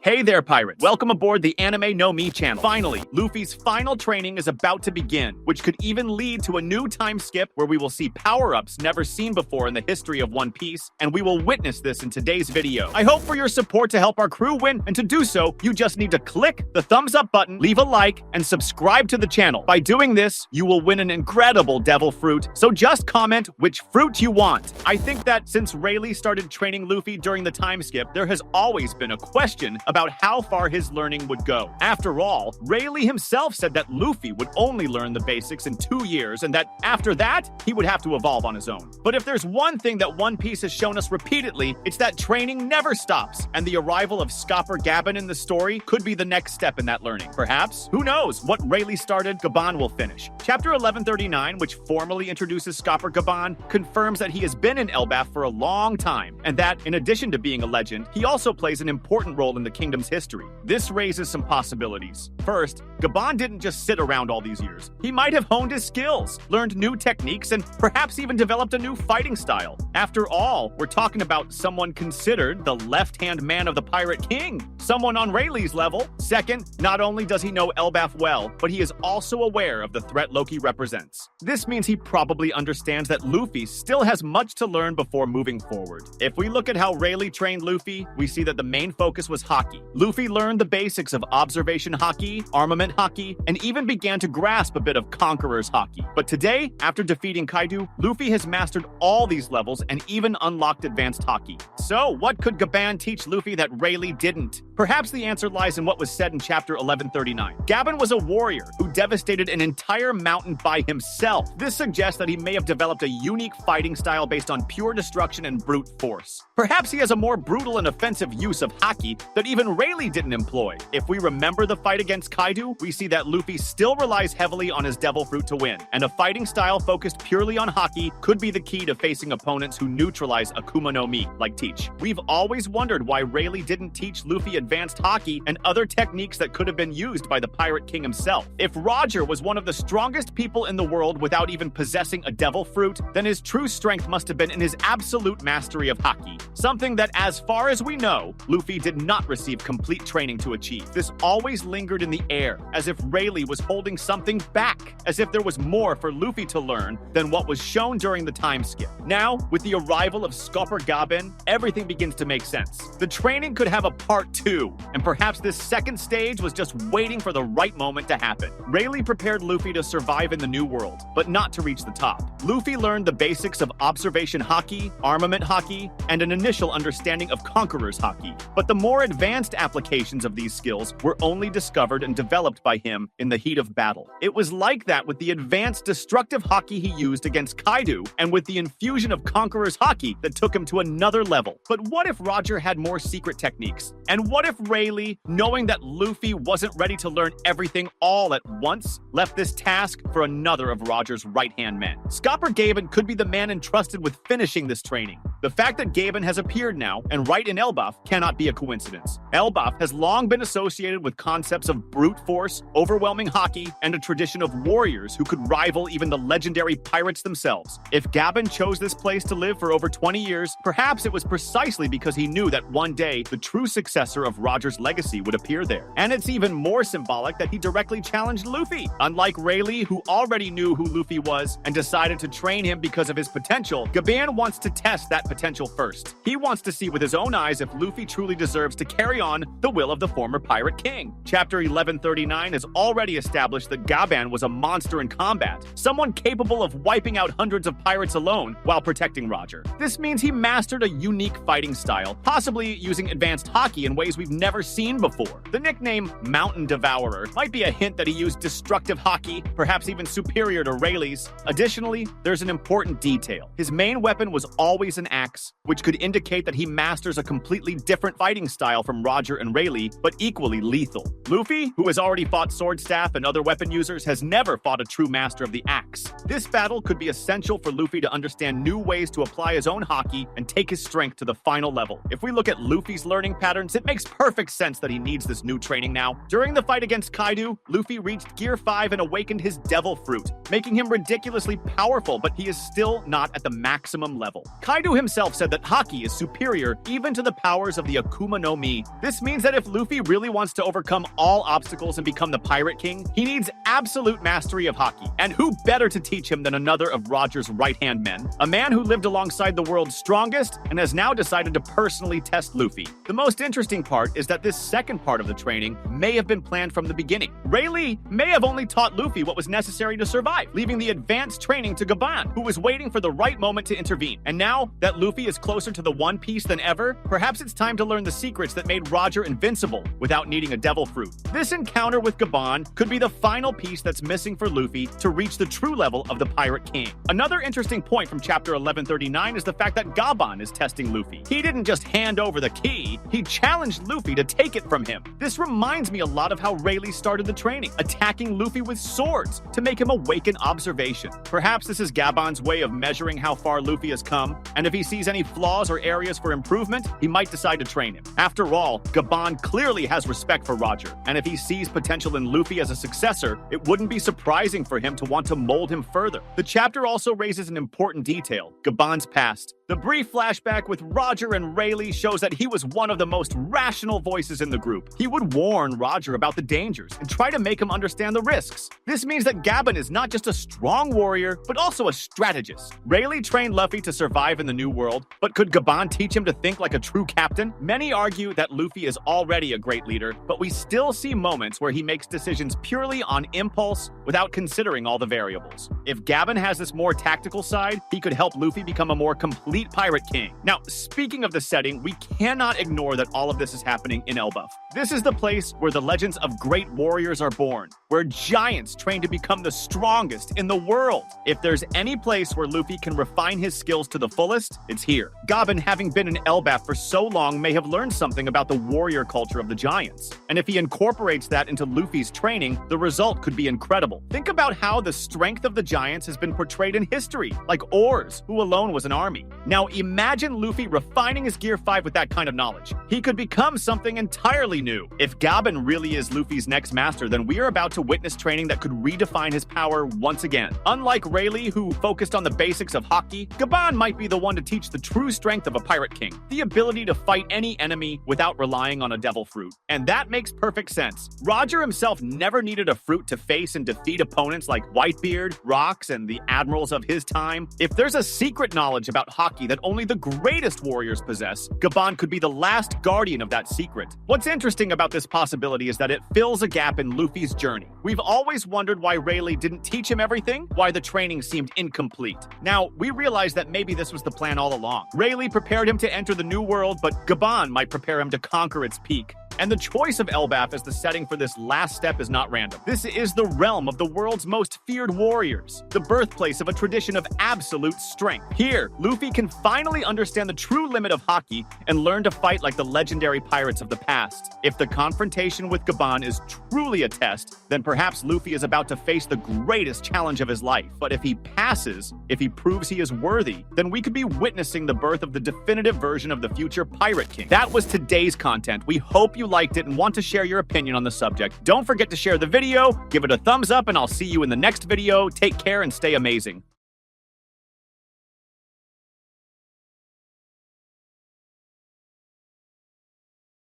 Hey there, pirates! Welcome aboard the Anime No Me channel. Finally, Luffy's final training is about to begin, which could even lead to a new time skip where we will see power-ups never seen before in the history of One Piece, and we will witness this in today's video. I hope for your support to help our crew win, and to do so, you just need to click the thumbs up button, leave a like, and subscribe to the channel. By doing this, you will win an incredible devil fruit, so just comment which fruit you want. I think that since Rayleigh started training Luffy during the time skip, there has always been a question about how far his learning would go. After all, Rayleigh himself said that Luffy would only learn the basics in 2 years, and that after that, he would have to evolve on his own. But if there's one thing that One Piece has shown us repeatedly, it's that training never stops, and the arrival of Gaban in the story could be the next step in that learning. Perhaps, who knows, what Rayleigh started, Gaban will finish. Chapter 1139, which formally introduces Gaban, confirms that he has been in Elbaf for a long time, and that, in addition to being a legend, he also plays an important role in the kingdom's history. This raises some possibilities. First, Gaban didn't just sit around all these years. He might have honed his skills, learned new techniques, and perhaps even developed a new fighting style. After all, we're talking about someone considered the left-hand man of the Pirate King, someone on Rayleigh's level. Second, not only does he know Elbaf well, but he is also aware of the threat Loki represents. This means he probably understands that Luffy still has much to learn before moving forward. If we look at how Rayleigh trained Luffy, we see that the main focus was Haki. Luffy learned the basics of observation Haki, armament Haki, and even began to grasp a bit of Conqueror's Haki. But today, after defeating Kaido, Luffy has mastered all these levels and even unlocked advanced Haki. So, what could Gaban teach Luffy that Rayleigh didn't? Perhaps the answer lies in what was said in chapter 1139. Gaban was a warrior who devastated an entire mountain by himself. This suggests that he may have developed a unique fighting style based on pure destruction and brute force. Perhaps he has a more brutal and offensive use of Haki that even Rayleigh didn't employ. If we remember the fight against Kaido, we see that Luffy still relies heavily on his devil fruit to win, and a fighting style focused purely on Haki could be the key to facing opponents who neutralize Akuma no Mi, like Teach. We've always wondered why Rayleigh didn't teach Luffy advanced Haki and other techniques that could have been used by the Pirate King himself. If Roger was one of the strongest people in the world without even possessing a devil fruit, then his true strength must have been in his absolute mastery of Haki, something that, as far as we know, Luffy did not receive complete training to achieve. This always lingered in the air, as if Rayleigh was holding something back, as if there was more for Luffy to learn than what was shown during the time skip. Now, with the arrival of Gaban, everything begins to make sense. The training could have a part 2, and perhaps this second stage was just waiting for the right moment to happen. Rayleigh prepared Luffy to survive in the new world, but not to reach the top. Luffy learned the basics of observation Haki, armament Haki, and an initial understanding of Conqueror's Haki. But the more advanced applications of these skills were only discovered and developed by him in the heat of battle. It was like that with the advanced destructive Haki he used against Kaido, and with the infusion of Conqueror's Haki that took him to another level. But what if Roger had more secret techniques? And what if Rayleigh, knowing that Luffy wasn't ready to learn everything all at once, left this task for another of Roger's right-hand men? Gaban could be the man entrusted with finishing this training. The fact that Gaban has appeared now, and right in Elbaf, cannot be a coincidence. Elbaf has long been associated with concepts of brute force, overwhelming Haki, and a tradition of warriors who could rival even the legendary pirates themselves. If Gaban chose this place to live for over 20 years, perhaps it was precisely because he knew that one day the true successor of Roger's legacy would appear there. And it's even more symbolic that he directly challenged Luffy. Unlike Rayleigh, who already knew who Luffy was and decided to train him because of his potential, Gaban wants to test that potential first. He wants to see with his own eyes if Luffy truly deserves to carry on the will of the former Pirate King. Chapter 1139 has already established that Gaban was a monster in combat, someone capable of wiping out hundreds of pirates alone while protecting Roger. This means he mastered a unique fighting style, possibly using advanced Haki in ways we've never seen before. The nickname Mountain Devourer might be a hint that he used destructive Haki, perhaps even superior to Rayleigh's. Additionally, there's an important detail. His main weapon was always an axe, which could indicate that he masters a completely different fighting style from Roger and Rayleigh, but equally lethal. Luffy, who has already fought sword staff and other weapon users, has never fought a true master of the axe. This battle could be essential for Luffy to understand new ways to apply his own Haki and take his strength to the final level. If we look at Luffy's learning patterns, it makes perfect sense that he needs this new training now. During the fight against Kaido, Luffy reached Gear 5 and awakened his Devil Fruit, making him ridiculously powerful, but he is still not at the maximum level. Kaido himself said that Haki is superior even to the powers of the Akuma no Mi. This means that if Luffy really wants to overcome all obstacles and become the Pirate King, he needs absolute mastery of Haki. And who better to teach him than another of Roger's right-hand men? A man who lived alongside the world's strongest and has now decided to personally test Luffy. The most interesting part is that this second part of the training may have been planned from the beginning. Rayleigh may have only taught Luffy what was necessary to survive, leaving the advanced training to Gaban, who was waiting for the right moment to intervene. And now that Luffy is closer to the One Piece than ever, perhaps it's time to learn the secrets that made Roger invincible without needing a Devil Fruit. This encounter with Gaban could be the final piece that's missing for Luffy to reach the true level of the Pirate King. Another interesting point from chapter 1139 is the fact that Gaban is testing Luffy. He didn't just hand over the key, he challenged Luffy to take it from him. This reminds me a lot of how Rayleigh started the training, attacking Luffy with swords to make him awaken observation. Perhaps this is Gaban's way of measuring how far Luffy has come, and if he sees any flaws or areas for improvement, he might decide to train him. After all, Gaban clearly has respect for Roger, and if he sees potential in Luffy as a successor, it wouldn't be surprising for him to want to mold him further. The chapter also raises an important detail: Gaban's past. The brief flashback with Roger and Rayleigh shows that he was one of the most rational voices in the group. He would warn Roger about the dangers and try to make him understand the risks. This means that Gaban is not just a strong warrior, but also a strategist. Rayleigh trained Luffy to survive in the New World, but could Gaban teach him to think like a true captain? Many argue that Luffy is already a great leader, but we still see moments where he makes decisions purely on impulse without considering all the variables. If Gaban has this more tactical side, he could help Luffy become a more complete Pirate King. Now, speaking of the setting, we cannot ignore that all of this is happening in Elbaf. This is the place where the legends of great warriors are born, where giants train to become the strongest in the world. If there's any place where Luffy can refine his skills to the fullest, it's here. Gaban, having been in Elbaf for so long, may have learned something about the warrior culture of the giants. And if he incorporates that into Luffy's training, the result could be incredible. Think about how the strength of the giants has been portrayed in history, like Oars, who alone was an army. Now imagine Luffy refining his Gear 5 with that kind of knowledge. He could become something entirely new. If Gaban really is Luffy's next master, then we are about to witness training that could redefine his power once again. Unlike Rayleigh, who focused on the basics of Haki, Gaban might be the one to teach the true strength of a Pirate King, the ability to fight any enemy without relying on a Devil Fruit. And that makes perfect sense. Roger himself never needed a fruit to face and defeat opponents like Whitebeard, Rocks, and the admirals of his time. If there's a secret knowledge about Haki that only the greatest warriors possess, Gaban could be the last guardian of that secret. What's interesting about this possibility is that it fills a gap in Luffy's journey. We've always wondered why Rayleigh didn't teach him everything, why the training seemed incomplete. Now, we realize that maybe this was the plan all along. Rayleigh prepared him to enter the New World, but Gaban might prepare him to conquer its peak. And the choice of Elbaf as the setting for this last step is not random. This is the realm of the world's most feared warriors, the birthplace of a tradition of absolute strength. Here, Luffy can finally understand the true limit of Haki and learn to fight like the legendary pirates of the past. If the confrontation with Gaban is truly a test, then perhaps Luffy is about to face the greatest challenge of his life. But if he passes, if he proves he is worthy, then we could be witnessing the birth of the definitive version of the future Pirate King. That was today's content. We hope you liked it and want to share your opinion on the subject. Don't forget to share the video, give it a thumbs up, and I'll see you in the next video. Take care and stay amazing.